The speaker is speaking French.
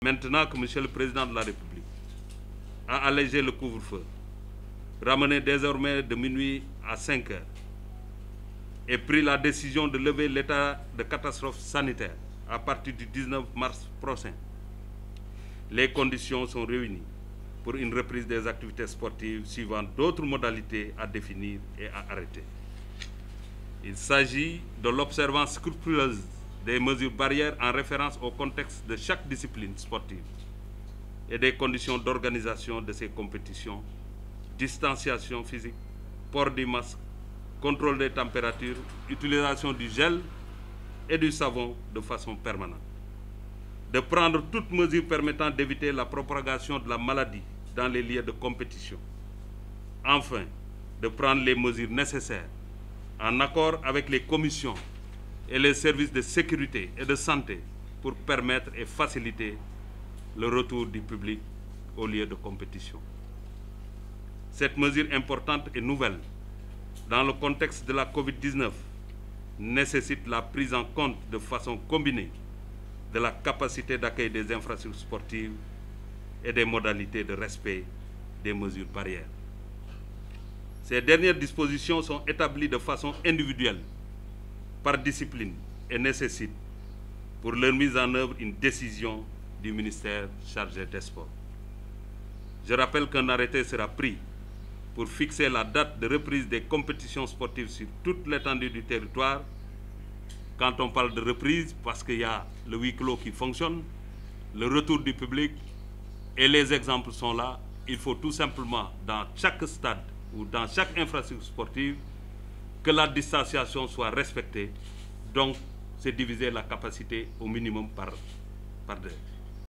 Maintenant que M. le Président de la République a allégé le couvre-feu, ramené désormais de minuit à 5 heures, et pris la décision de lever l'état de catastrophe sanitaire à partir du 19 mars prochain, les conditions sont réunies pour une reprise des activités sportives suivant d'autres modalités à définir et à arrêter. Il s'agit de l'observance scrupuleuse des mesures barrières en référence au contexte de chaque discipline sportive et des conditions d'organisation de ces compétitions, distanciation physique, port du masque, contrôle des températures, utilisation du gel et du savon de façon permanente. De prendre toutes mesures permettant d'éviter la propagation de la maladie dans les lieux de compétition. Enfin, de prendre les mesures nécessaires en accord avec les commissions et les services de sécurité et de santé pour permettre et faciliter le retour du public aux lieux de compétition. Cette mesure importante et nouvelle, dans le contexte de la COVID-19, nécessite la prise en compte de façon combinée de la capacité d'accueil des infrastructures sportives et des modalités de respect des mesures barrières. Ces dernières dispositions sont établies de façon individuelle, par discipline, et nécessitent pour leur mise en œuvre une décision du ministère chargé des Sports. Je rappelle qu'un arrêté sera pris pour fixer la date de reprise des compétitions sportives sur toute l'étendue du territoire. Quand on parle de reprise, parce qu'il y a le huis clos qui fonctionne, le retour du public, et les exemples sont là, il faut tout simplement, dans chaque stade ou dans chaque infrastructure sportive, que la distanciation soit respectée. Donc, c'est diviser la capacité au minimum par deux.